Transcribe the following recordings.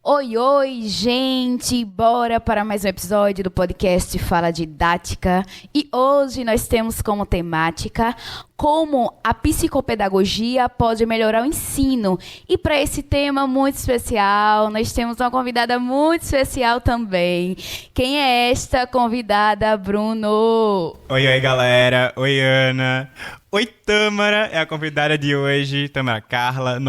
Oi, oi, gente! Bora para mais um episódio do podcast Fala Didática. E hoje nós temos como temática como a psicopedagogia pode melhorar o ensino. E para esse tema muito especial, nós temos uma convidada muito especial também. Quem é esta convidada, Bruno? Oi, galera. Oi, Ana. Oi, Tâmara. É a convidada de hoje, Tâmara Carla.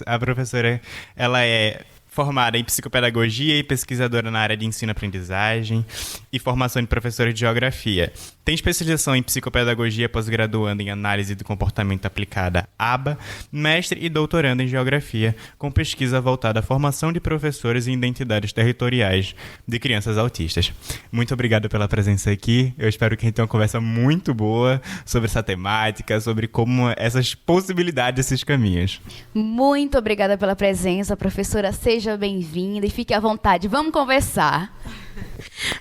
A professora, ela é formada em psicopedagogia e pesquisadora na área de ensino-aprendizagem e formação de professora de geografia. Tem especialização em psicopedagogia, pós-graduando em análise do comportamento aplicada, ABA, mestre e doutorando em geografia, com pesquisa voltada à formação de professores e identidades territoriais de crianças autistas. Muito obrigado pela presença aqui. Eu espero que a gente tenha uma conversa muito boa sobre essa temática, sobre como essas possibilidades, esses caminhos. Muito obrigada pela presença, professora. Seja bem-vinda e fique à vontade. Vamos conversar.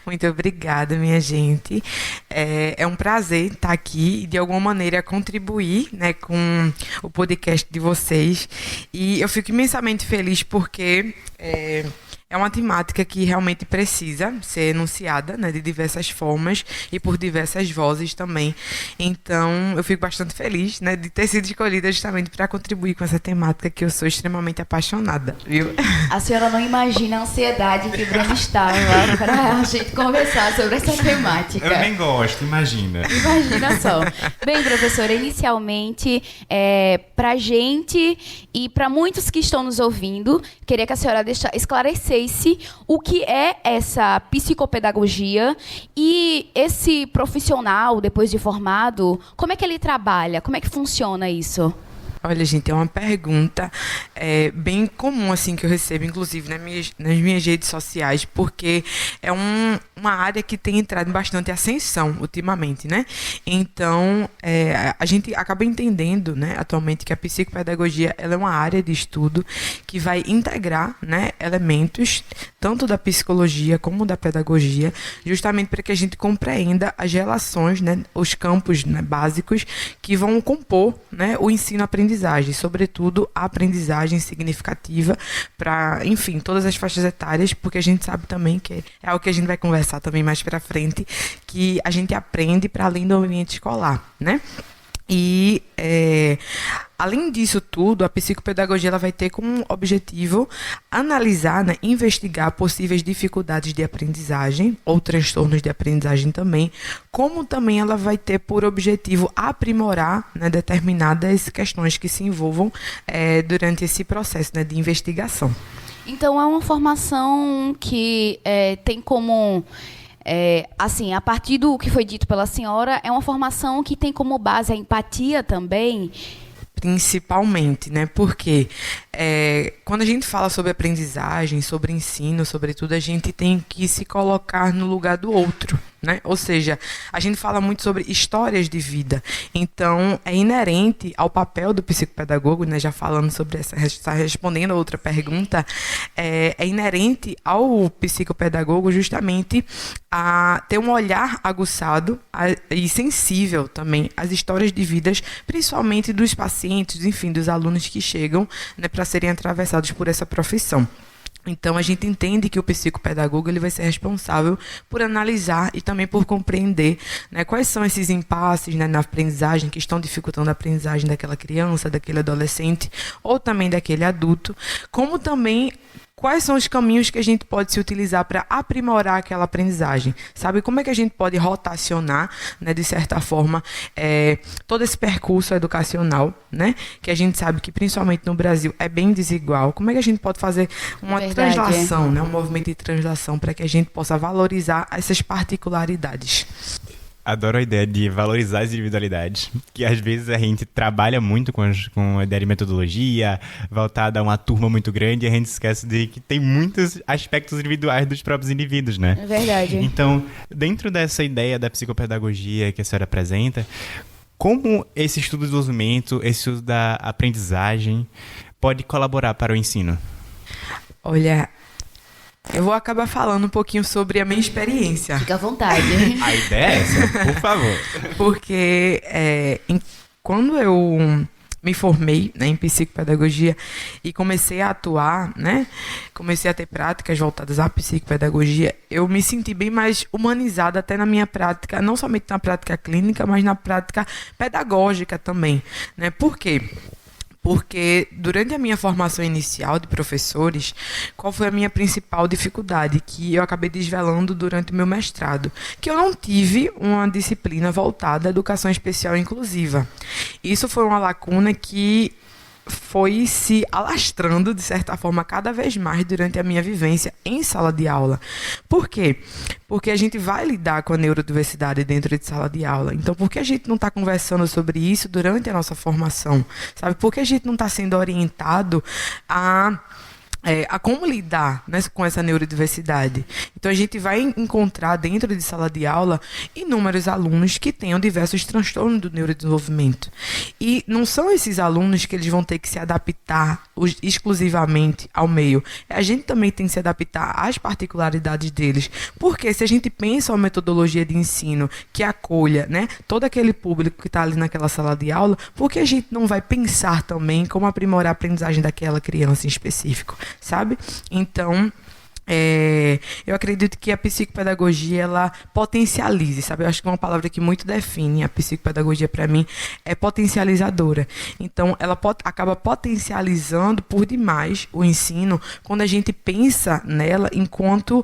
Muito obrigada, minha gente. É um prazer estar aqui e, de alguma maneira, contribuir, né, com o podcast de vocês. E eu fico imensamente feliz porque é uma temática que realmente precisa ser enunciada, né, de diversas formas e por diversas vozes também. Então, eu fico bastante feliz, né, de ter sido escolhida justamente para contribuir com essa temática que eu sou extremamente apaixonada, viu? A senhora não imagina a ansiedade que o Bruno estava para a gente conversar sobre essa temática. Eu nem gosto, imagina. Imagina só. Bem, professora, inicialmente, para a gente e para muitos que estão nos ouvindo, queria que a senhora esclarecesse o que é essa psicopedagogia e esse profissional, depois de formado, como é que ele trabalha? Como é que funciona isso? Olha, gente, é uma pergunta bem comum, assim, que eu recebo, inclusive, nas minhas redes sociais, porque é uma área que tem entrado em bastante ascensão ultimamente, né? Então, a gente acaba entendendo, né, atualmente, que a psicopedagogia ela é uma área de estudo que vai integrar, né, elementos tanto da psicologia como da pedagogia, justamente para que a gente compreenda as relações, né, os campos, né, básicos que vão compor, né, o ensino-aprendizagem, sobretudo a aprendizagem significativa para, enfim, todas as faixas etárias, porque a gente sabe também que é algo que a gente vai conversar também mais para frente, que a gente aprende para além do ambiente escolar, né? E, além disso tudo, a psicopedagogia ela vai ter como objetivo analisar, né, investigar possíveis dificuldades de aprendizagem ou transtornos de aprendizagem também, como também ela vai ter por objetivo aprimorar, né, determinadas questões que se envolvam durante esse processo, né, de investigação. Então, é uma formação que tem como... assim, a partir do que foi dito pela senhora, é uma formação que tem como base a empatia também? Principalmente, né? Porque quando a gente fala sobre aprendizagem, sobre ensino, sobretudo, a gente tem que se colocar no lugar do outro, né? Ou seja, a gente fala muito sobre histórias de vida. Então, é inerente ao papel do psicopedagogo, né? Já falando sobre essa, está respondendo a outra pergunta, é inerente ao psicopedagogo justamente a ter um olhar aguçado e sensível também às histórias de vidas, principalmente dos pacientes, enfim, dos alunos que chegam, né, para serem atravessados por essa profissão. Então, a gente entende que o psicopedagogo ele vai ser responsável por analisar e também por compreender, né, quais são esses impasses, né, na aprendizagem que estão dificultando a aprendizagem daquela criança, daquele adolescente ou também daquele adulto, como também quais são os caminhos que a gente pode se utilizar para aprimorar aquela aprendizagem? Sabe, como é que a gente pode rotacionar, né, de certa forma, todo esse percurso educacional, né, que a gente sabe que, principalmente no Brasil, é bem desigual. Como é que a gente pode fazer uma translação, né, um movimento de translação para que a gente possa valorizar essas particularidades? Adoro a ideia de valorizar as individualidades, que às vezes a gente trabalha muito com a ideia de metodologia, voltada a uma turma muito grande, e a gente esquece de que tem muitos aspectos individuais dos próprios indivíduos, né? É verdade. Então, dentro dessa ideia da psicopedagogia que a senhora apresenta, como esse estudo do desenvolvimento, esse estudo da aprendizagem pode colaborar para o ensino? Olha, eu vou acabar falando um pouquinho sobre a minha experiência. Fica à vontade. A ideia é essa, por favor. Porque quando eu me formei, né, em psicopedagogia e comecei a atuar, né, comecei a ter práticas voltadas à psicopedagogia, eu me senti bem mais humanizada até na minha prática, não somente na prática clínica, mas na prática pedagógica também, né? Por quê? Porque durante a minha formação inicial de professores, qual foi a minha principal dificuldade? Que eu acabei desvelando durante o meu mestrado. Que eu não tive uma disciplina voltada à educação especial inclusiva. Isso foi uma lacuna que foi se alastrando, de certa forma, cada vez mais durante a minha vivência em sala de aula. Por quê? Porque a gente vai lidar com a neurodiversidade dentro de sala de aula. Então, por que a gente não está conversando sobre isso durante a nossa formação? Sabe? Por que a gente não está sendo orientado a como lidar, né, com essa neurodiversidade. Então, a gente vai encontrar dentro de sala de aula inúmeros alunos que tenham diversos transtornos do neurodesenvolvimento. E não são esses alunos que eles vão ter que se adaptar exclusivamente ao meio. A gente também tem que se adaptar às particularidades deles. Porque se a gente pensa uma metodologia de ensino que acolha, né, todo aquele público que está ali naquela sala de aula, por que a gente não vai pensar também como aprimorar a aprendizagem daquela criança em específico? Sabe? Então, eu acredito que a psicopedagogia, ela potencialize, sabe? Eu acho que uma palavra que muito define a psicopedagogia para mim é potencializadora. Então, ela acaba potencializando por demais o ensino quando a gente pensa nela enquanto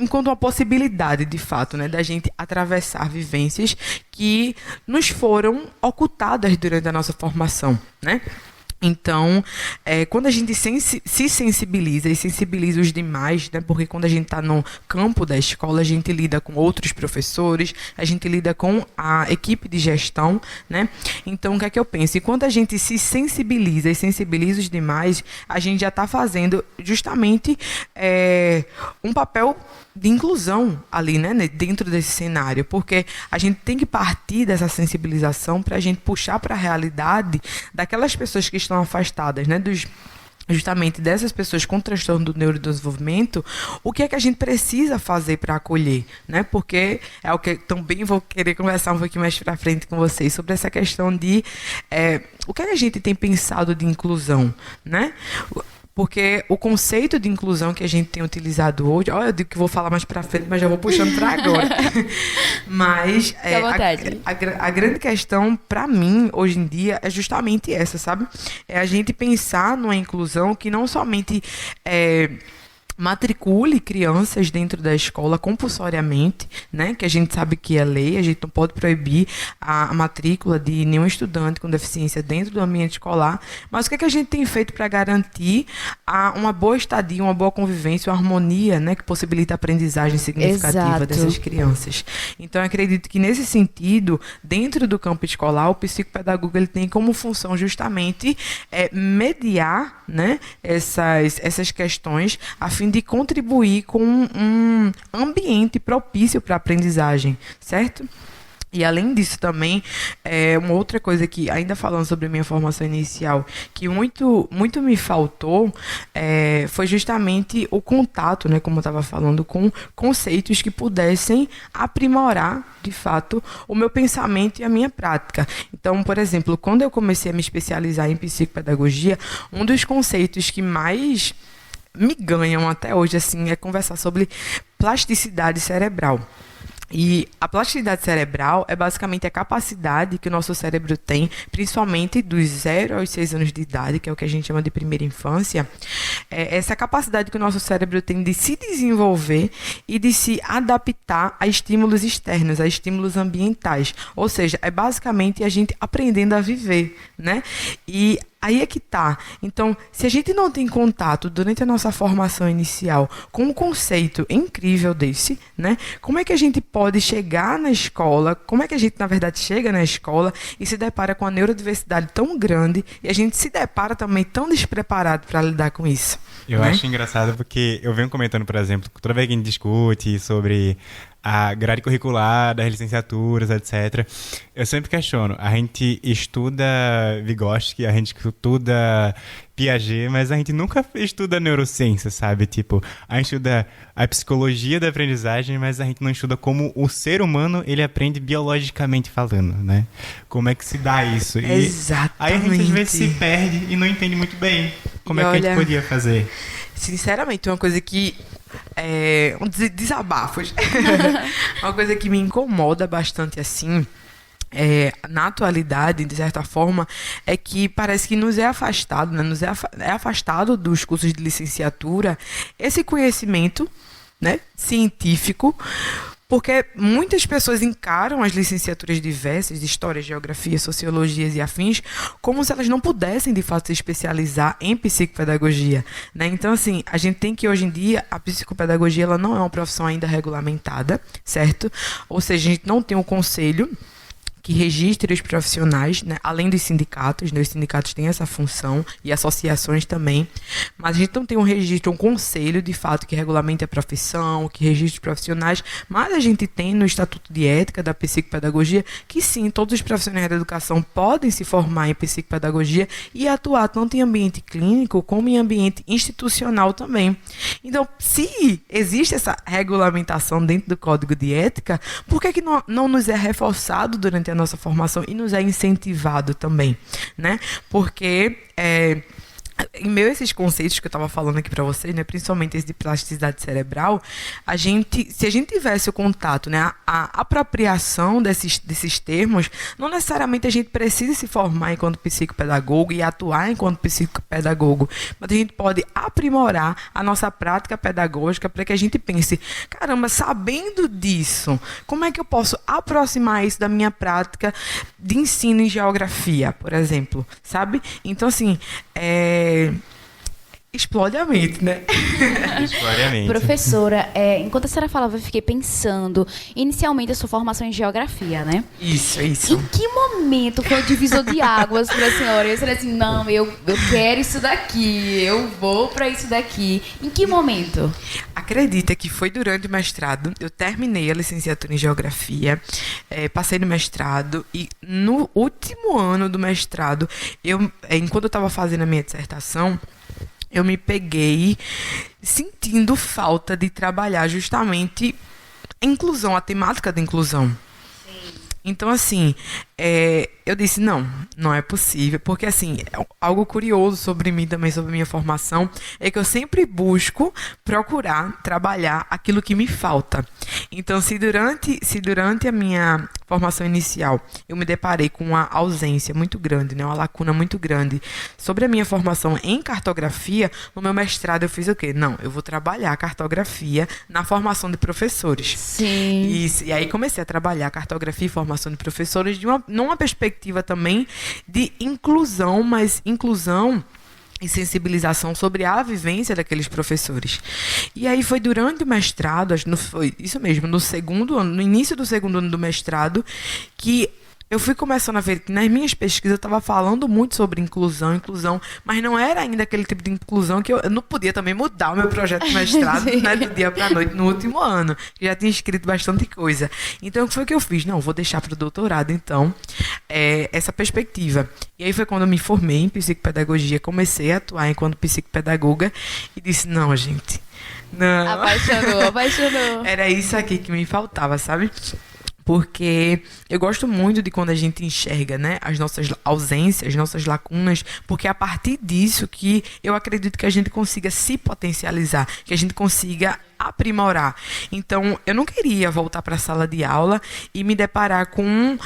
enquanto uma possibilidade, de fato, né, da gente atravessar vivências que nos foram ocultadas durante a nossa formação, né? Então, quando a gente se sensibiliza e sensibiliza os demais, né, porque quando a gente está no campo da escola, a gente lida com outros professores, a gente lida com a equipe de gestão, né? Então, o que é que eu penso? Enquanto a gente se sensibiliza e sensibiliza os demais, a gente já está fazendo justamente um papel de inclusão ali, né, dentro desse cenário, porque a gente tem que partir dessa sensibilização para a gente puxar para a realidade daquelas pessoas que estão afastadas, né, justamente dessas pessoas com transtorno do neurodesenvolvimento, o que é que a gente precisa fazer para acolher, né? Porque é o que também vou querer conversar um pouquinho mais para frente com vocês sobre essa questão de o que a gente tem pensado de inclusão, né? Porque o conceito de inclusão que a gente tem utilizado hoje, eu digo que vou falar mais para frente, mas já vou puxando para agora. Mas a grande questão para mim hoje em dia é justamente essa, sabe? É a gente pensar numa inclusão que não somente matricule crianças dentro da escola compulsoriamente, né? Que a gente sabe que é lei, a gente não pode proibir a matrícula de nenhum estudante com deficiência dentro do ambiente escolar, mas o que é que a gente tem feito para garantir uma boa estadia, uma boa convivência, uma harmonia, né? Que possibilita a aprendizagem significativa dessas crianças. Então, eu acredito que nesse sentido, dentro do campo escolar, o psicopedagogo ele tem como função justamente mediar, né? essas questões a fim de contribuir com um ambiente propício para a aprendizagem, certo? E além disso também, uma outra coisa que, ainda falando sobre a minha formação inicial, que muito me faltou, foi justamente o contato, né, como eu estava falando, com conceitos que pudessem aprimorar, de fato, o meu pensamento e a minha prática. Então, por exemplo, quando eu comecei a me especializar em psicopedagogia, um dos conceitos que mais me ganham até hoje, assim, é conversar sobre plasticidade cerebral. E a plasticidade cerebral é basicamente a capacidade que o nosso cérebro tem, principalmente dos 0 aos 6 anos de idade, que é o que a gente chama de primeira infância, essa capacidade que o nosso cérebro tem de se desenvolver e de se adaptar a estímulos externos, a estímulos ambientais. Ou seja, é basicamente a gente aprendendo a viver, né? E aí é que tá. Então, se a gente não tem contato durante a nossa formação inicial com um conceito incrível desse, né? Como é que a gente pode chegar na escola? Como é que a gente, na verdade, chega na escola e se depara com a neurodiversidade tão grande e a gente se depara também tão despreparado para lidar com isso? Eu acho engraçado porque eu venho comentando, por exemplo, toda vez que a gente discute sobre a grade curricular das licenciaturas, etc. Eu sempre questiono. A gente estuda Vygotsky, a gente estuda Piaget, mas a gente nunca estuda neurociência, sabe? Tipo, a gente estuda a psicologia da aprendizagem, mas a gente não estuda como o ser humano, ele aprende biologicamente falando, né? Como é que se dá isso? E Exatamente. aí a gente às vezes se perde e não entende muito bem como é que a gente podia fazer. Sinceramente, uma coisa que desabafos. Uma coisa que me incomoda bastante assim, na atualidade, de certa forma, é que parece que nos é afastado, né? É afastado dos cursos de licenciatura esse conhecimento, né, científico, porque muitas pessoas encaram as licenciaturas diversas, de História, Geografia, Sociologias e afins, como se elas não pudessem, de fato, se especializar em psicopedagogia, né? Então, assim, a gente tem que, hoje em dia, a psicopedagogia ela não é uma profissão ainda regulamentada, certo? Ou seja, a gente não tem um conselho que registre os profissionais, né, além dos sindicatos, né, os sindicatos têm essa função e associações também, mas a gente não tem um registro, um conselho de fato que regulamente a profissão, que registre os profissionais, mas a gente tem no Estatuto de Ética da Psicopedagogia que sim, todos os profissionais da educação podem se formar em psicopedagogia e atuar tanto em ambiente clínico como em ambiente institucional também. Então, se existe essa regulamentação dentro do Código de Ética, por que não nos é reforçado durante a nossa formação e nos é incentivado também, né? Porque em meio a esses conceitos que eu estava falando aqui para vocês, né, principalmente esse de plasticidade cerebral, se a gente tivesse o contato, né, a apropriação desses termos, não necessariamente a gente precisa se formar enquanto psicopedagogo e atuar enquanto psicopedagogo, mas a gente pode aprimorar a nossa prática pedagógica para que a gente pense, caramba, sabendo disso, como é que eu posso aproximar isso da minha prática de ensino em geografia, por exemplo, sabe? Então, assim, explode a mente, né? Explode a mente. Professora, enquanto a senhora falava, eu fiquei pensando, inicialmente a sua formação em geografia, né? Isso. Em que momento foi o divisor de águas para a senhora? Eu falei assim, não, eu quero isso daqui, eu vou para isso daqui. Em que momento? Acredita que foi durante o mestrado, eu terminei a licenciatura em geografia, passei no mestrado e no último ano do mestrado, enquanto eu estava fazendo a minha dissertação, eu me peguei sentindo falta de trabalhar justamente a inclusão, a temática da inclusão. Sim. Então, assim, eu disse, não é possível, porque, assim, algo curioso sobre mim também, sobre minha formação, é que eu sempre busco procurar trabalhar aquilo que me falta. Então, se durante a minha formação inicial eu me deparei com uma ausência muito grande, né, uma lacuna muito grande sobre a minha formação em cartografia, no meu mestrado eu fiz o quê? Não, eu vou trabalhar cartografia na formação de professores. Sim. E aí comecei a trabalhar cartografia e formação de professores numa perspectiva também de inclusão, mas inclusão e sensibilização sobre a vivência daqueles professores. E aí foi durante o mestrado, foi isso mesmo, no início do segundo ano do mestrado, que eu fui começando a ver que nas minhas pesquisas eu estava falando muito sobre inclusão, mas não era ainda aquele tipo de inclusão que eu não podia também mudar o meu projeto de mestrado, né, do dia para a noite no último ano, que já tinha escrito bastante coisa. Então, o que foi que eu fiz? Não, vou deixar para o doutorado, então, essa perspectiva. E aí foi quando eu me formei em psicopedagogia, comecei a atuar enquanto psicopedagoga e disse, não, gente, não. Apaixonou. Era isso aqui que me faltava, sabe? Porque eu gosto muito de quando a gente enxerga, né, as nossas ausências, as nossas lacunas, porque é a partir disso que eu acredito que a gente consiga se potencializar, que a gente consiga aprimorar. Então, eu não queria voltar para a sala de aula e me deparar com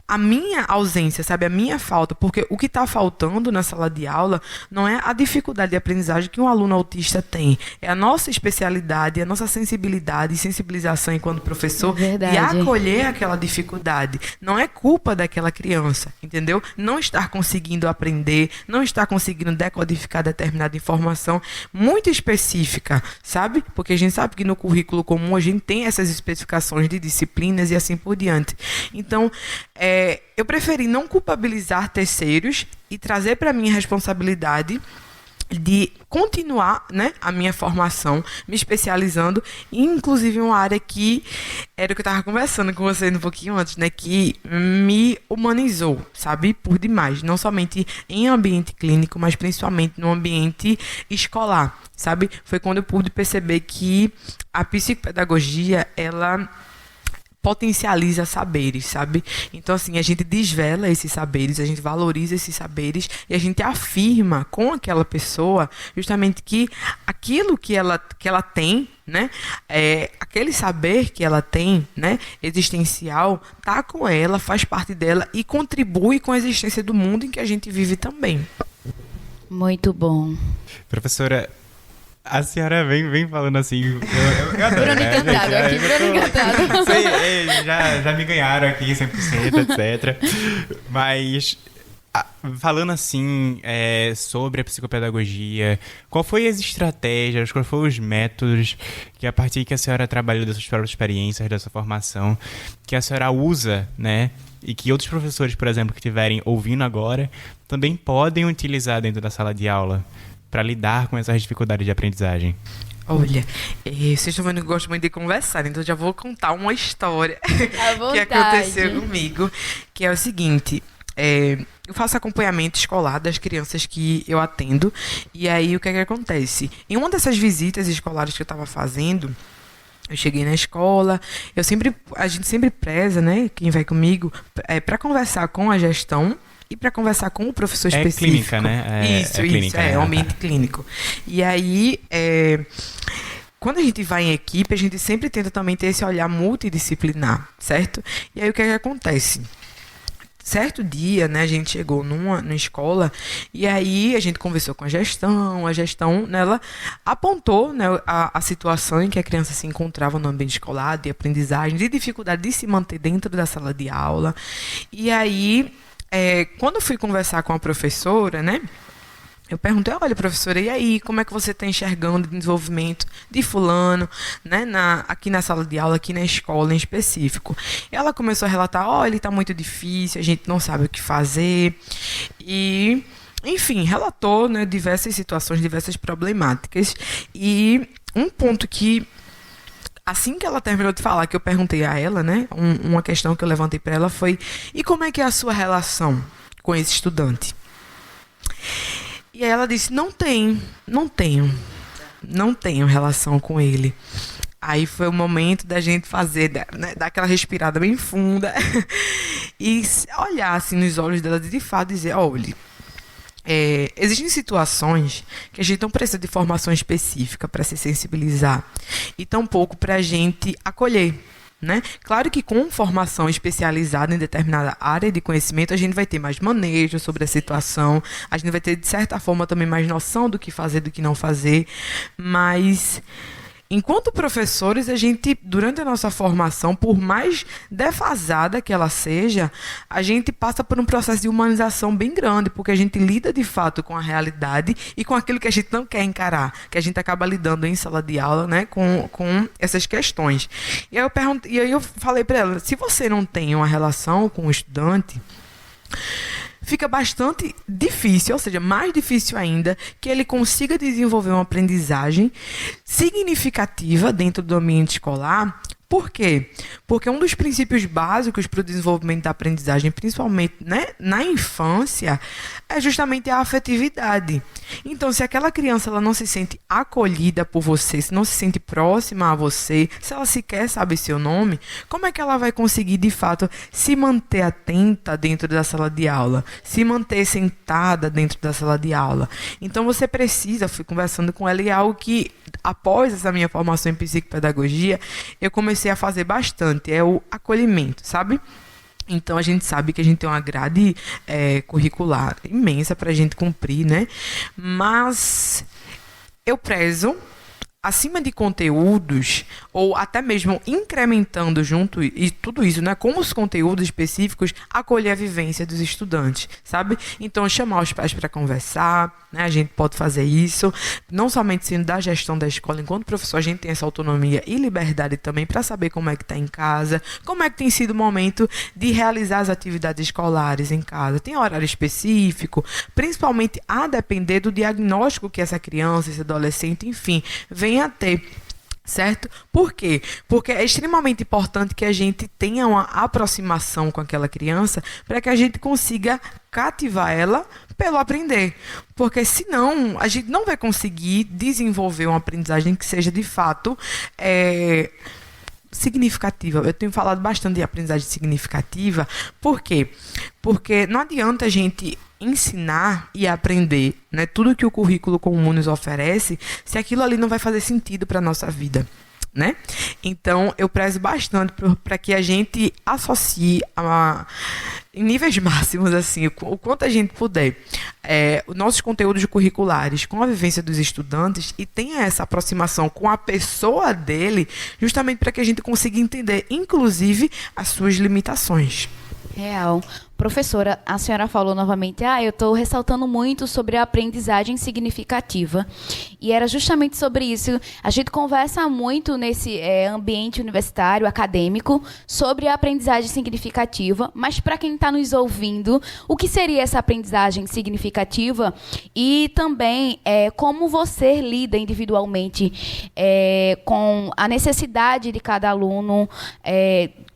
a minha ausência, sabe? A minha falta. Porque o que está faltando na sala de aula não é a dificuldade de aprendizagem que um aluno autista tem. É a nossa especialidade, a nossa sensibilidade e sensibilização enquanto professor de acolher aquela dificuldade. Não é culpa daquela criança, entendeu? Não estar conseguindo aprender, não estar conseguindo decodificar determinada informação muito específica, sabe? Porque a gente sabe que no currículo comum a gente tem essas especificações de disciplinas e assim por diante. Então, eu preferi não culpabilizar terceiros e trazer para mim a responsabilidade de continuar, né, a minha formação, me especializando, inclusive em uma área que era o que eu estava conversando com vocês um pouquinho antes, né, que me humanizou, sabe, por demais, não somente em ambiente clínico, mas principalmente no ambiente escolar, sabe, foi quando eu pude perceber que a psicopedagogia, ela potencializa saberes, sabe? Então, assim, a gente desvela esses saberes, a gente valoriza esses saberes e a gente afirma com aquela pessoa justamente que aquilo que ela tem, né? Aquele saber que ela tem, né? Existencial, tá com ela, faz parte dela e contribui com a existência do mundo em que a gente vive também. Muito bom. Professora, a senhora vem falando assim, eu adoro, Bruno né? encantado, aqui, Bruno encantado. Sei, já me ganharam aqui 100%, etc. Mas, falando assim, sobre a psicopedagogia, qual foi as estratégias, quais foram os métodos que a partir que a senhora trabalhou dessas próprias experiências, dessa formação, que a senhora usa, né? E que outros professores, por exemplo, que estiverem ouvindo agora, também podem utilizar dentro da sala de aula para lidar com essas dificuldades de aprendizagem? Olha, vocês estão vendo que eu gosto muito de conversar, então já vou contar uma história que aconteceu comigo, que é o seguinte, eu faço acompanhamento escolar das crianças que eu atendo, e aí o que é que acontece? Em uma dessas visitas escolares que eu estava fazendo, eu cheguei na escola, a gente sempre preza, né, quem vai comigo, para conversar com a gestão, e para conversar com o professor específico. Clínica, né? Isso, é ambiente clínico. E aí, quando a gente vai em equipe, a gente sempre tenta também ter esse olhar multidisciplinar, certo? E aí, o que é que acontece? Certo dia, né, a gente chegou numa escola e aí a gente conversou com a gestão, né, ela apontou, né, a situação em que a criança se encontrava no ambiente escolar, de aprendizagem, de dificuldade de se manter dentro da sala de aula. E aí, quando eu fui conversar com a professora, né, eu perguntei, olha, professora, e aí, como é que você está enxergando o desenvolvimento de fulano, né, aqui na sala de aula, aqui na escola em específico? Ela começou a relatar, olha, ele está muito difícil, a gente não sabe o que fazer, e, enfim, relatou, né, diversas situações, diversas problemáticas, e um ponto que, assim que ela terminou de falar, que eu perguntei a ela, né, uma questão que eu levantei para ela foi, e como é que é a sua relação com esse estudante? E aí ela disse, não tenho relação com ele. Aí foi o momento da gente fazer, né, dar aquela respirada bem funda e olhar assim nos olhos dela de fato e dizer, olha, existem situações que a gente não precisa de formação específica para se sensibilizar e tampouco para a gente acolher, né? Claro que com formação especializada em determinada área de conhecimento, a gente vai ter mais manejo sobre a situação, a gente vai ter, de certa forma, também mais noção do que fazer, do que não fazer, mas enquanto professores, a gente, durante a nossa formação, por mais defasada que ela seja, a gente passa por um processo de humanização bem grande, porque a gente lida de fato com a realidade e com aquilo que a gente não quer encarar, que a gente acaba lidando em sala de aula, né, com essas questões. E aí eu falei para ela, se você não tem uma relação com o estudante, fica bastante difícil, ou seja, mais difícil ainda, que ele consiga desenvolver uma aprendizagem significativa dentro do ambiente escolar. Por quê? Porque um dos princípios básicos para o desenvolvimento da aprendizagem, principalmente, né, na infância, é justamente a afetividade. Então, se aquela criança ela não se sente acolhida por você, se não se sente próxima a você, se ela sequer sabe seu nome, como é que ela vai conseguir, de fato, se manter atenta dentro da sala de aula, se manter sentada dentro da sala de aula? Então, você precisa, fui conversando com ela, e é algo que, após essa minha formação em psicopedagogia, eu comecei a fazer bastante, é o acolhimento, sabe? Então, a gente sabe que a gente tem uma grade curricular imensa para a gente cumprir, né? Mas eu prezo acima de conteúdos, ou até mesmo incrementando junto e tudo isso, né, com os conteúdos específicos, acolher a vivência dos estudantes, sabe? Então, chamar os pais para conversar, né, a gente pode fazer isso, não somente sendo da gestão da escola, enquanto professor, a gente tem essa autonomia e liberdade também para saber como é que está em casa, como é que tem sido o momento de realizar as atividades escolares em casa. Tem horário específico, principalmente a depender do diagnóstico que essa criança, esse adolescente, enfim, vem a ter, certo? Por quê? Porque é extremamente importante que a gente tenha uma aproximação com aquela criança para que a gente consiga cativar ela pelo aprender. Porque senão a gente não vai conseguir desenvolver uma aprendizagem que seja de fato significativa. Eu tenho falado bastante de aprendizagem significativa. Por quê? Porque não adianta a gente ensinar e aprender, né, tudo que o currículo comum nos oferece, se aquilo ali não vai fazer sentido para a nossa vida, né? Então, eu prezo bastante para que a gente associe em níveis máximos, assim, o quanto a gente puder, os nossos conteúdos curriculares com a vivência dos estudantes e tenha essa aproximação com a pessoa dele, justamente para que a gente consiga entender, inclusive, as suas limitações. Real. Professora, a senhora falou novamente, eu estou ressaltando muito sobre a aprendizagem significativa. E era justamente sobre isso. A gente conversa muito nesse ambiente universitário, acadêmico, sobre a aprendizagem significativa, mas para quem está nos ouvindo, o que seria essa aprendizagem significativa? E também como você lida individualmente com a necessidade de cada aluno,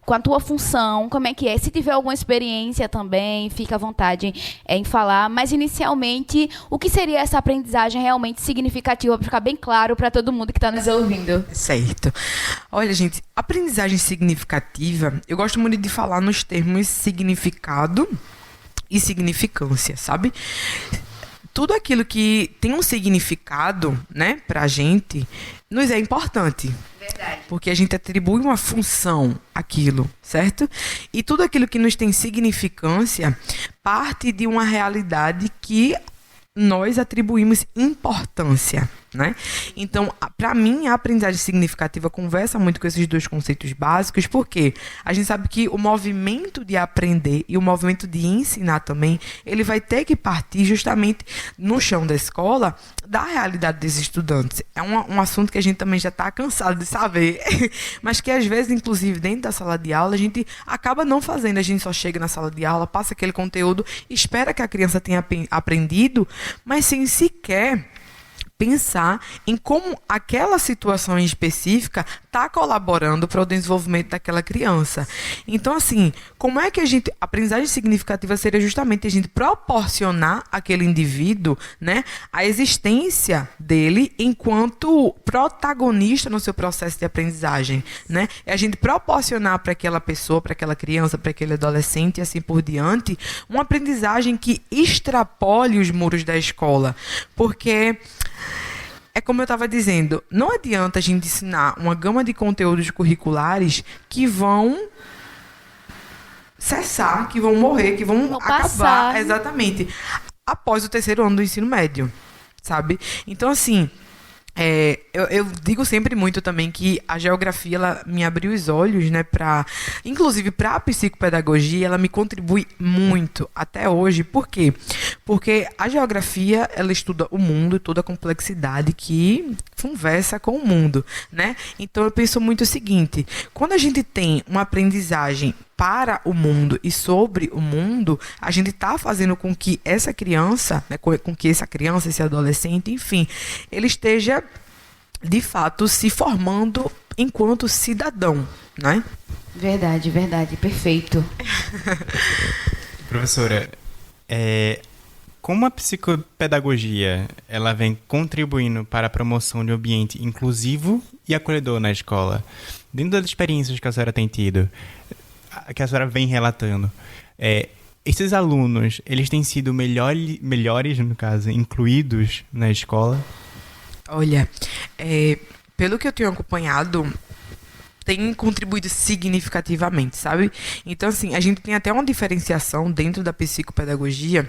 com a tua função, como é que é? Se tiver alguma experiência também, fica à vontade em falar. Mas, inicialmente, o que seria essa aprendizagem realmente significativa, para ficar bem claro para todo mundo que está nos ouvindo? Certo. Olha, gente, aprendizagem significativa, eu gosto muito de falar nos termos significado e significância, sabe? Tudo aquilo que tem um significado, né, para a gente, nos é importante. Verdade. Porque a gente atribui uma função àquilo, certo? E tudo aquilo que nos tem significância parte de uma realidade que nós atribuímos importância, né? Então, para mim, a aprendizagem significativa conversa muito com esses dois conceitos básicos, porque a gente sabe que o movimento de aprender e o movimento de ensinar também, ele vai ter que partir justamente no chão da escola da realidade dos estudantes. É um assunto que a gente também já está cansado de saber, mas que às vezes, inclusive, dentro da sala de aula, a gente acaba não fazendo. A gente só chega na sala de aula, passa aquele conteúdo, espera que a criança tenha aprendido, mas sem sequer pensar em como aquela situação em específica está colaborando para o desenvolvimento daquela criança. Então, assim, como é que a aprendizagem significativa seria justamente a gente proporcionar àquele indivíduo, né, a existência dele enquanto protagonista no seu processo de aprendizagem, né? É a gente proporcionar para aquela pessoa, para aquela criança, para aquele adolescente e assim por diante, uma aprendizagem que extrapole os muros da escola. Porque é como eu estava dizendo, não adianta a gente ensinar uma gama de conteúdos curriculares que vão cessar, que vão morrer, que vão acabar, passar. Exatamente, após o 3º ano do ensino médio, sabe? Então, assim, eu digo sempre muito também que a geografia, ela me abriu os olhos, né, inclusive para a psicopedagogia, ela me contribui muito até hoje. Por quê? Porque a geografia, ela estuda o mundo, toda a complexidade que conversa com o mundo, né? Então eu penso muito o seguinte, quando a gente tem uma aprendizagem para o mundo e sobre o mundo, a gente está fazendo com que essa criança, né, com que essa criança, esse adolescente, enfim, ele esteja, de fato, se formando enquanto cidadão, né? Verdade, verdade, perfeito. Professora, como a psicopedagogia ela vem contribuindo para a promoção de um ambiente inclusivo e acolhedor na escola? Dentro das experiências que a senhora tem tido, que a senhora vem relatando, esses alunos, eles têm sido melhores, no caso, incluídos na escola? Olha, pelo que eu tenho acompanhado, tem contribuído significativamente, sabe? Então, assim, a gente tem até uma diferenciação dentro da psicopedagogia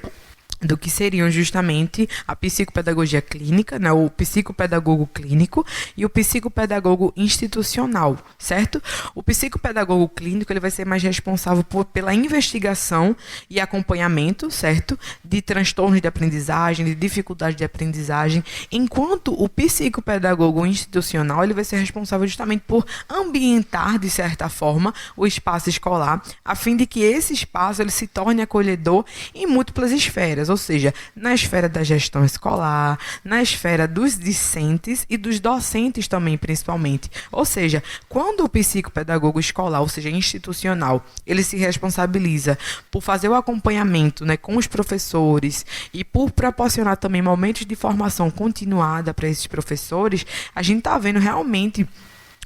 do que seriam justamente a psicopedagogia clínica, né, o psicopedagogo clínico e o psicopedagogo institucional, certo? O psicopedagogo clínico ele vai ser mais responsável pela investigação e acompanhamento, certo? De transtornos de aprendizagem, de dificuldade de aprendizagem, enquanto o psicopedagogo institucional ele vai ser responsável justamente por ambientar, de certa forma, o espaço escolar, a fim de que esse espaço ele se torne acolhedor em múltiplas esferas, ou seja, na esfera da gestão escolar, na esfera dos discentes e dos docentes também, principalmente. Ou seja, quando o psicopedagogo escolar, ou seja, institucional, ele se responsabiliza por fazer o acompanhamento, né, com os professores e por proporcionar também momentos de formação continuada para esses professores, a gente está vendo realmente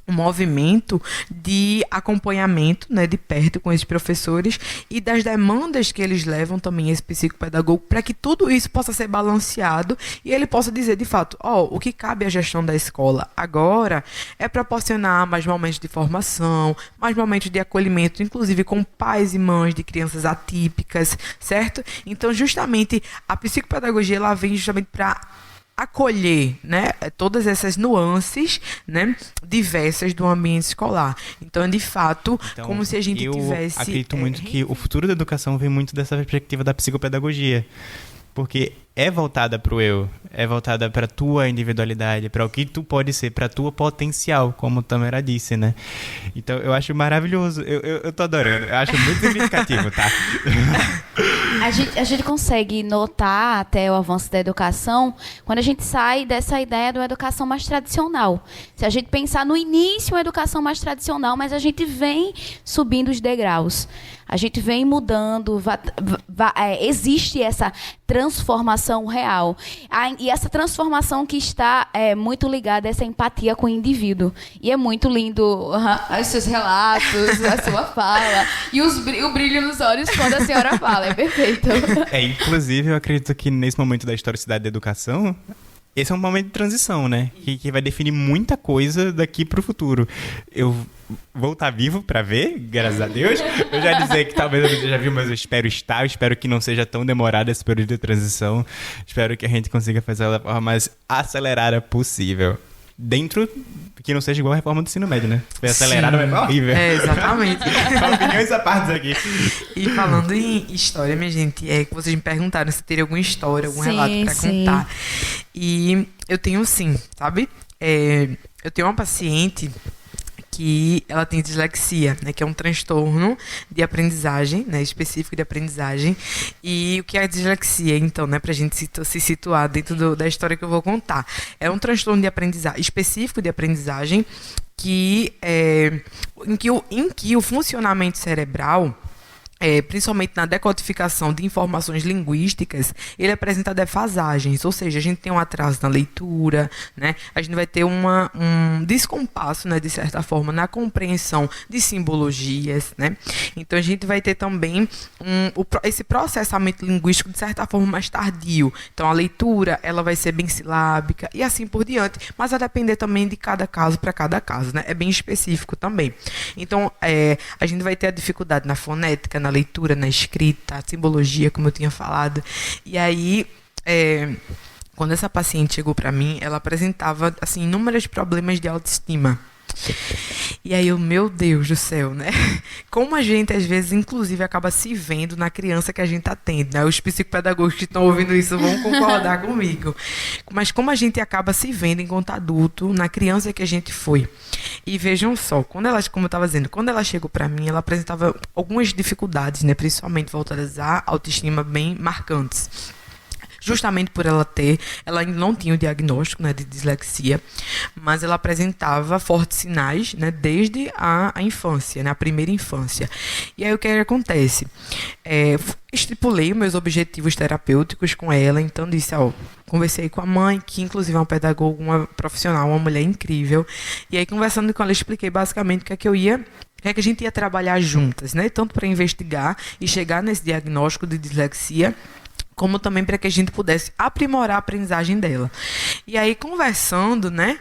um movimento de acompanhamento, né, de perto com esses professores e das demandas que eles levam também esse psicopedagogo para que tudo isso possa ser balanceado e ele possa dizer de fato, o que cabe à gestão da escola agora é proporcionar mais momentos de formação, mais momentos de acolhimento, inclusive com pais e mães de crianças atípicas, certo? Então, justamente, a psicopedagogia ela vem justamente para acolher, né, todas essas nuances, né, diversas do ambiente escolar. Então, de fato, como se a gente tivesse... Eu acredito muito que o futuro da educação vem muito dessa perspectiva da psicopedagogia. Porque é voltada para o eu, é voltada para a tua individualidade, para o que tu pode ser, para a tua potencial, como o Tamara disse, né? Então, eu acho maravilhoso. Eu tô adorando. Eu acho muito significativo, tá? A gente consegue notar até o avanço da educação quando a gente sai dessa ideia de uma educação mais tradicional. Se a gente pensar no início, uma educação mais tradicional, mas a gente vem subindo os degraus. A gente vem mudando, existe essa transformação real. E essa transformação que está muito ligada a essa empatia com o indivíduo. E é muito lindo os seus relatos, a sua fala. E o brilho nos olhos quando a senhora fala. É perfeito. Inclusive, eu acredito que nesse momento da historicidade da educação... Esse é um momento de transição, né? Que vai definir muita coisa daqui pro futuro. Eu vou estar vivo pra ver, graças a Deus. Eu já dizer que talvez eu já vi, mas eu espero estar. Eu espero que não seja tão demorado esse período de transição. Espero que a gente consiga fazer ela da forma mais acelerada possível. Dentro, que não seja igual a reforma do ensino médio, né? Foi acelerada, mas foi horrível. Exatamente. Opiniões à parte aqui. E falando em história, minha gente, que vocês me perguntaram se teria alguma história, algum relato pra contar. E eu tenho sim, sabe? Eu tenho uma paciente que ela tem dislexia, né, que é um transtorno de aprendizagem, né, específico de aprendizagem. E o que é a dislexia, então, né, pra gente se situar dentro da história que eu vou contar? É um transtorno de aprendizagem, específico de aprendizagem, em que o funcionamento cerebral, principalmente na decodificação de informações linguísticas, ele apresenta defasagens, ou seja, a gente tem um atraso na leitura, né? A gente vai ter um descompasso, né, de certa forma, na compreensão de simbologias, né? Então, a gente vai ter também esse processamento linguístico, de certa forma, mais tardio. Então, a leitura, ela vai ser bem silábica e assim por diante, mas vai depender também de cada caso para cada caso, né? É bem específico também. Então, a gente vai ter a dificuldade na fonética, na leitura, na escrita, a simbologia, como eu tinha falado. E aí, quando essa paciente chegou para mim, ela apresentava assim inúmeros problemas de autoestima. E aí meu Deus do céu, né? Como a gente, às vezes, inclusive, acaba se vendo na criança que a gente atende, né? Os psicopedagogos que estão ouvindo isso vão concordar comigo. Mas como a gente acaba se vendo enquanto adulto na criança que a gente foi. E vejam só, como eu estava dizendo, quando ela chegou para mim, ela apresentava algumas dificuldades, né? Principalmente voltadas à autoestima bem marcantes. Justamente por ela ainda não tinha o diagnóstico, né, de dislexia, mas ela apresentava fortes sinais, né, desde a infância, né, a primeira infância. E aí o que acontece? Estipulei meus objetivos terapêuticos com ela, então disse, conversei com a mãe, que inclusive é uma pedagoga, uma profissional, uma mulher incrível, e aí conversando com ela, expliquei basicamente o que é que a gente ia trabalhar juntas, né, tanto para investigar e chegar nesse diagnóstico de dislexia, como também para que a gente pudesse aprimorar a aprendizagem dela. E aí, conversando, né,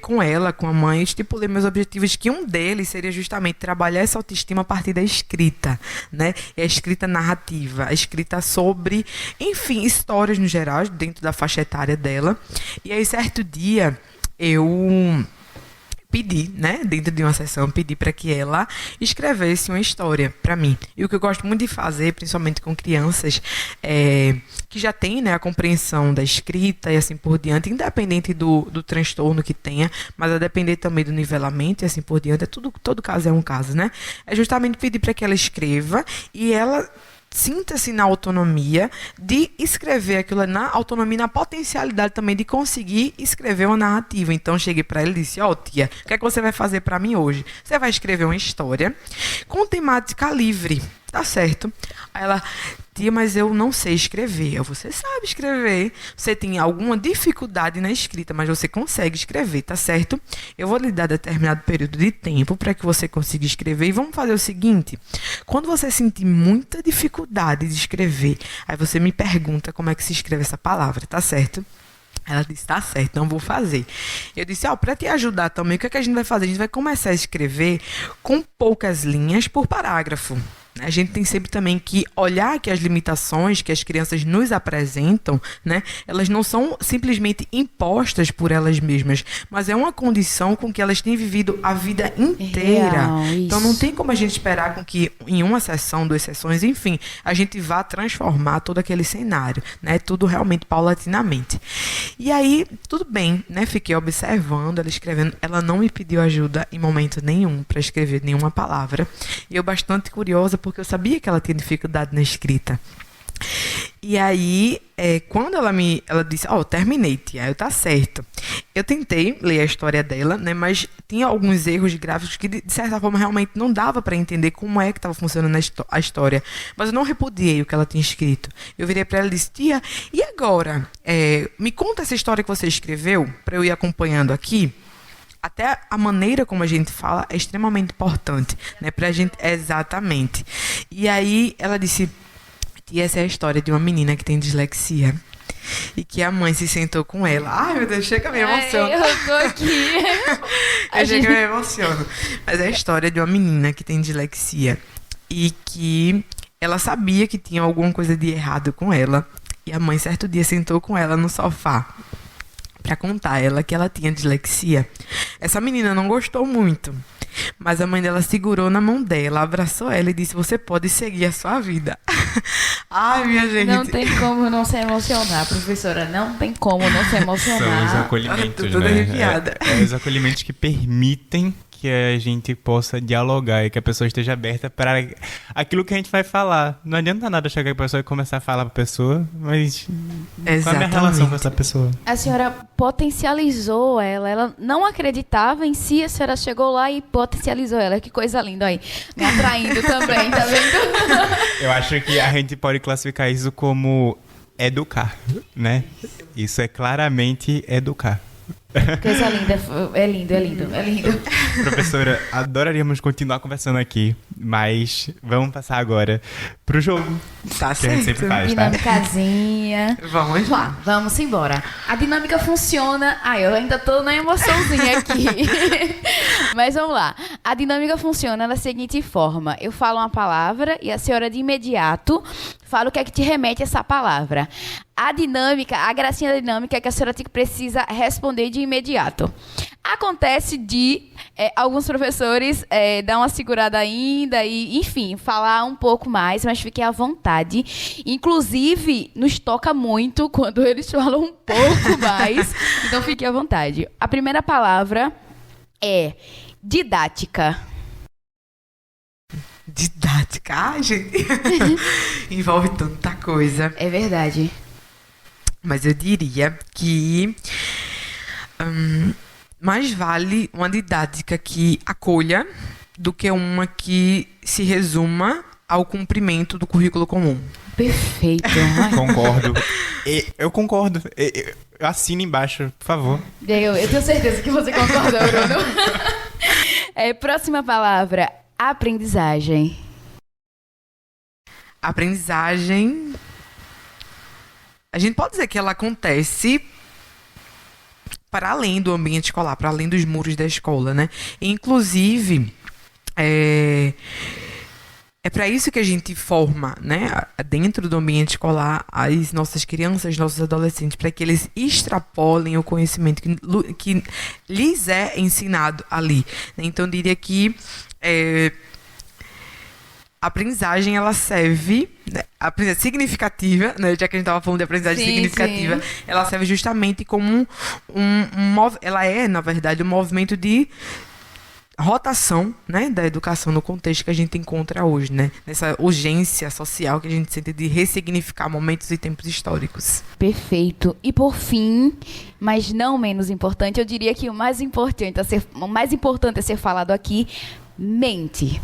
com ela, com a mãe, eu estipulei meus objetivos, que um deles seria justamente trabalhar essa autoestima a partir da escrita, né, e a escrita narrativa, a escrita sobre, enfim, histórias no geral, dentro da faixa etária dela. E aí, certo dia, eu pedi, né, dentro de uma sessão, pedi para que ela escrevesse uma história para mim. E o que eu gosto muito de fazer, principalmente com crianças que já têm, né, a compreensão da escrita e assim por diante, independente do transtorno que tenha, mas a depender também do nivelamento e assim por diante, todo caso é um caso, né? É justamente pedir para que ela escreva e ela sinta-se na autonomia de escrever aquilo, na autonomia, na potencialidade também de conseguir escrever uma narrativa. Então, cheguei para ela e disse, tia, o que é que você vai fazer para mim hoje? Você vai escrever uma história com temática livre, tá certo? Aí ela, tia, mas eu não sei escrever. Você sabe escrever, você tem alguma dificuldade na escrita, mas você consegue escrever, tá certo? Eu vou lhe dar determinado período de tempo para que você consiga escrever e vamos fazer o seguinte, quando você sentir muita dificuldade de escrever, aí você me pergunta como é que se escreve essa palavra, tá certo? Ela disse, tá certo, não vou fazer. Eu disse, para te ajudar também, o que é que a gente vai fazer? A gente vai começar a escrever com poucas linhas por parágrafo. A gente tem sempre também que olhar que as limitações que as crianças nos apresentam, né, elas não são simplesmente impostas por elas mesmas, mas é uma condição com que elas têm vivido a vida inteira. Real, então não tem como a gente esperar com que em uma sessão, 2 sessões, enfim, a gente vá transformar todo aquele cenário, né, tudo realmente paulatinamente. E aí, tudo bem, né, fiquei observando ela escrevendo, ela não me pediu ajuda em momento nenhum para escrever nenhuma palavra, e eu bastante curiosa porque eu sabia que ela tinha dificuldade na escrita. E aí, quando ela disse, terminei, tia, tá certo. Eu tentei ler a história dela, né, mas tinha alguns erros gráficos que, de certa forma, realmente não dava para entender como é que estava funcionando a história. Mas eu não repudiei o que ela tinha escrito. Eu virei para ela e disse, tia, e agora? Me conta essa história que você escreveu, para eu ir acompanhando aqui. Até a maneira como a gente fala é extremamente importante, né, pra gente, exatamente. E aí ela disse, tia, essa é a história de uma menina que tem dislexia. E que a mãe se sentou com ela. Ai, meu Deus, chega, me emociono. Eu tô aqui. Chega, me emociono. Mas é a história de uma menina que tem dislexia. E que ela sabia que tinha alguma coisa de errado com ela. E a mãe, certo dia, sentou com ela no sofá para contar a ela que ela tinha dislexia. Essa menina não gostou muito, mas a mãe dela segurou na mão dela, abraçou ela e disse, você pode seguir a sua vida. Ai, minha gente. Não tem como não se emocionar, professora. Não tem como não se emocionar. São os acolhimentos, Tô toda arrepiada. Os acolhimentos que permitem que a gente possa dialogar e que a pessoa esteja aberta para aquilo que a gente vai falar. Não adianta nada chegar que a pessoa e começar a falar para a pessoa, mas qual é a minha relação com essa pessoa? A senhora potencializou ela não acreditava em si, a senhora chegou lá e potencializou ela. Que coisa linda aí. Me atraindo também, tá vendo? Eu acho que a gente pode classificar isso como educar, né? Isso é claramente educar. Coisa linda, é lindo, é lindo, é lindo. Professora, adoraríamos continuar conversando aqui, mas vamos passar agora pro jogo. Tá que a gente sempre faz, tá? Dinâmicazinha. Vamos lá. Vamos embora. A dinâmica funciona... eu ainda tô na emoçãozinha aqui. Mas vamos lá. A dinâmica funciona da seguinte forma. Eu falo uma palavra e a senhora de imediato fala o que é que te remete a essa palavra. A dinâmica, a gracinha da dinâmica é que a senhora precisa responder de imediato. Acontece de alguns professores dar uma segurada ainda e, enfim, falar um pouco mais, mas fiquem à vontade. Inclusive, nos toca muito quando eles falam um pouco mais. Então, fiquem à vontade. A primeira palavra é didática. Didática. Ai, gente. Envolve tanta coisa. É verdade. Mas eu diria que mais vale uma didática que acolha do que uma que se resuma ao cumprimento do currículo comum. Perfeito. Concordo. Eu concordo. Eu assino embaixo, por favor. Eu tenho certeza que você concorda, Bruno. Próxima palavra, aprendizagem. Aprendizagem a gente pode dizer que ela acontece para além do ambiente escolar, para além dos muros da escola, né? Inclusive, é para isso que a gente forma, né, dentro do ambiente escolar, as nossas crianças, nossos adolescentes, para que eles extrapolem o conhecimento que lhes é ensinado ali. Então, eu diria que a aprendizagem, ela serve, né, a aprendizagem significativa, né, já que a gente estava falando de aprendizagem significativa, ela serve justamente como ela é, na verdade, um movimento de rotação, né, da educação no contexto que a gente encontra hoje, né, nessa urgência social que a gente sente de ressignificar momentos e tempos históricos. Perfeito. E por fim, mas não menos importante, eu diria que o mais importante a ser falado aqui, mente.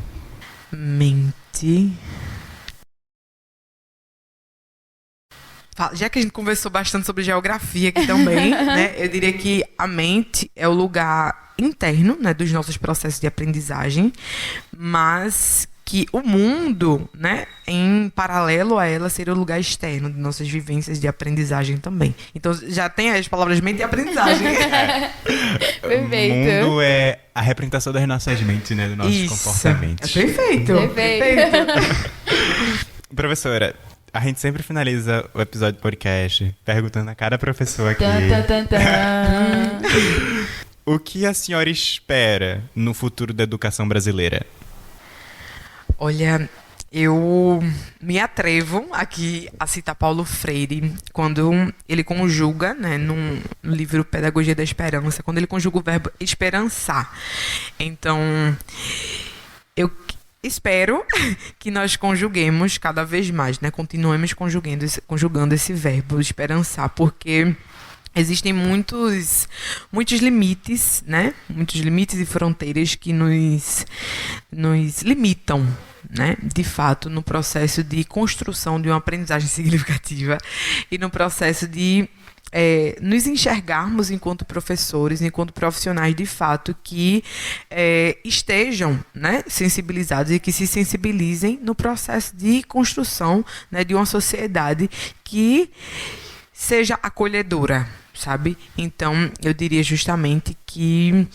Já que a gente conversou bastante sobre geografia aqui também, né, eu diria que a mente é o lugar interno, né, dos nossos processos de aprendizagem, mas que o mundo, né, em paralelo a ela, seria o lugar externo de nossas vivências de aprendizagem também. Então, já tem as palavras mente e aprendizagem. Perfeito. O mundo é a representação das nossas mentes, né, dos nossos comportamentos. Perfeito. Professora, a gente sempre finaliza o episódio do podcast perguntando a cada professor aqui o que a senhora espera no futuro da educação brasileira? Olha, eu me atrevo aqui a citar Paulo Freire, quando ele conjuga, né, no livro Pedagogia da Esperança, quando ele conjuga o verbo esperançar. Então, eu espero que nós conjuguemos cada vez mais, né, continuemos conjugando esse verbo esperançar, porque existem muitos limites, né? Muitos limites e fronteiras que nos limitam, né? De fato, no processo de construção de uma aprendizagem significativa e no processo de nos enxergarmos enquanto professores, enquanto profissionais de fato que estejam, né, sensibilizados e que se sensibilizem no processo de construção, né, de uma sociedade que seja acolhedora, sabe? Então, eu diria justamente que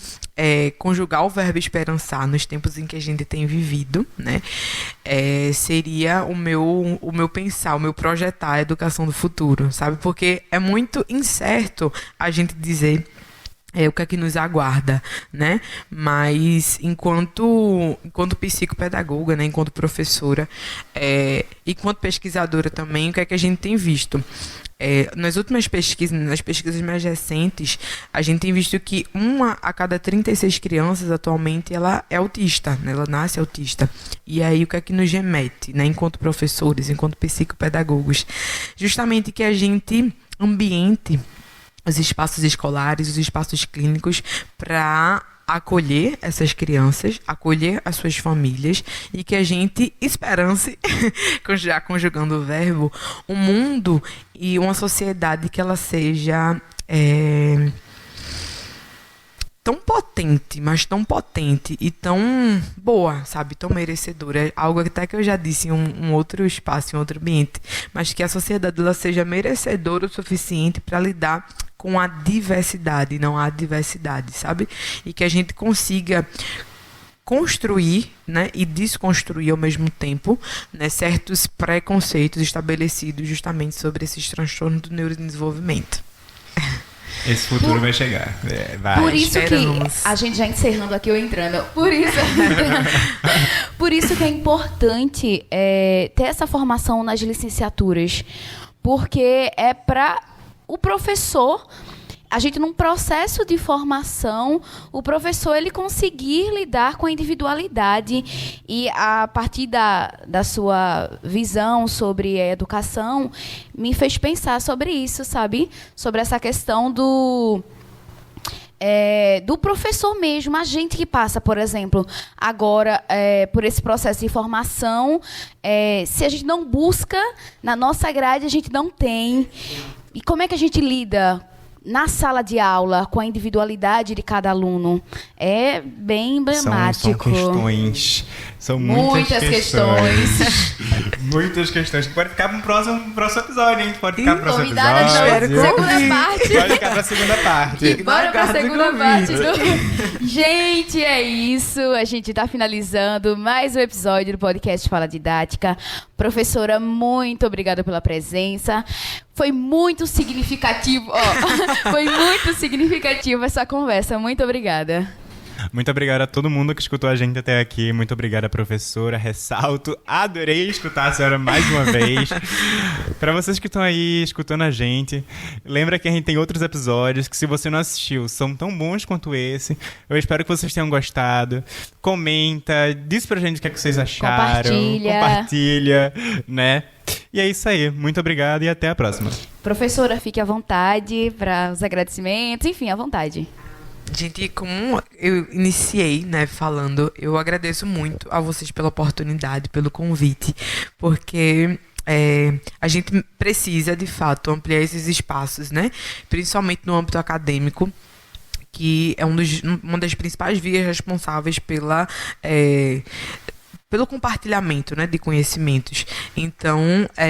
conjugar o verbo esperançar nos tempos em que a gente tem vivido, né, seria o meu pensar, o meu projetar a educação do futuro, sabe? Porque é muito incerto a gente dizer o que é que nos aguarda, né? Mas enquanto psicopedagoga, né, enquanto professora, enquanto pesquisadora também, o que é que a gente tem visto? Nas últimas pesquisas, nas pesquisas mais recentes, a gente tem visto que 1 a cada 36 crianças atualmente ela é autista, né? Ela nasce autista. E aí o que é que nos remete, né, enquanto professores, enquanto psicopedagogos? Justamente que a gente ambiente os espaços escolares, os espaços clínicos para acolher essas crianças, acolher as suas famílias e que a gente esperance, já conjugando o verbo, um mundo e uma sociedade que ela seja tão potente, mas tão potente e tão boa, sabe? Tão merecedora. Algo até que eu já disse em um outro espaço, em outro ambiente, mas que a sociedade ela seja merecedora o suficiente para lidar com a diversidade, não a adversidade, sabe? E que a gente consiga construir, né, e desconstruir ao mesmo tempo, né, certos preconceitos estabelecidos justamente sobre esses transtornos do neurodesenvolvimento. Esse futuro vai chegar. Vai. Por isso que a gente já encerrando aqui, eu entrando. Por isso que é importante ter essa formação nas licenciaturas, porque é para o professor, a gente num processo de formação, o professor ele conseguir lidar com a individualidade e a partir da sua visão sobre a educação, me fez pensar sobre isso, sabe? Sobre essa questão do professor mesmo, a gente que passa, por exemplo, agora por esse processo de formação, se a gente não busca, na nossa grade a gente não tem. E como é que a gente lida na sala de aula com a individualidade de cada aluno? É bem emblemático. São questões São Muitas questões. Muitas questões que podem ficar para um próximo episódio, hein? Pode ficar para o próximo Convidada episódio. da segunda parte. Pode ficar para a segunda parte. Bora pra Aguardo segunda o parte convite. Gente, é isso. A gente tá finalizando mais um episódio do podcast Fala Didática. Professora, muito obrigada pela presença. Foi muito significativo, foi muito significativa essa conversa. Muito obrigada. Muito obrigado a todo mundo que escutou a gente até aqui. Muito obrigada, professora. Ressalto, adorei escutar a senhora mais uma vez. Para vocês que estão aí escutando a gente, lembra que a gente tem outros episódios que, se você não assistiu, são tão bons quanto esse. Eu espero que vocês tenham gostado. Comenta, diz pra gente o que é que vocês acharam. Compartilha, né? E é isso aí. Muito obrigado e até a próxima. Professora, fique à vontade para os agradecimentos. Enfim, à vontade. Gente, como eu iniciei, né, falando, eu agradeço muito a vocês pela oportunidade, pelo convite, porque a gente precisa, de fato, ampliar esses espaços, né, principalmente no âmbito acadêmico, que é uma das principais vias responsáveis pelo compartilhamento, né, de conhecimentos. Então,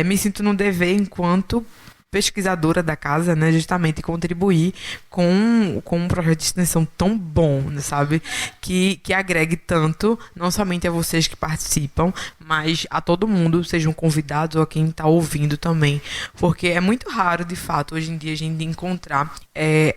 me sinto no dever, enquanto pesquisadora da casa, né, justamente contribuir com um projeto de extensão tão bom, né, sabe, que agregue tanto, não somente a vocês que participam, mas a todo mundo, sejam convidados ou a quem está ouvindo também, porque é muito raro, de fato, hoje em dia, a gente encontrar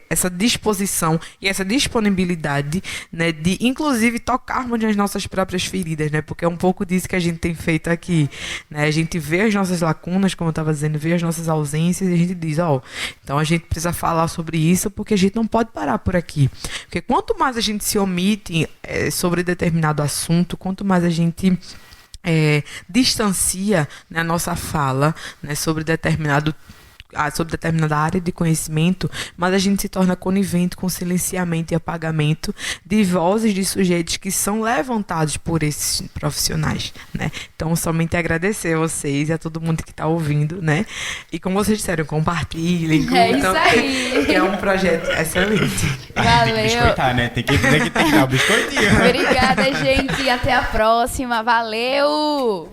essa disposição e essa disponibilidade, né, de, inclusive, tocarmos nas nossas próprias feridas, né, porque é um pouco disso que a gente tem feito aqui, né, a gente vê as nossas lacunas, como eu estava dizendo, vê as nossas ausências, e a gente diz, então a gente precisa falar sobre isso, porque a gente não pode parar por aqui. Porque quanto mais a gente se omite sobre determinado assunto, quanto mais a gente distancia, né, a nossa fala, né, sobre determinada área de conhecimento, mas a gente se torna conivente com o silenciamento e apagamento de vozes de sujeitos que são levantados por esses profissionais, né? Então, somente agradecer a vocês e a todo mundo que está ouvindo, né? E como vocês disseram, compartilhem, Isso aí. que é um projeto excelente. Valeu. Tem que biscoitar, né? Tem que dar o biscoitinho. Obrigada, gente. Até a próxima. Valeu!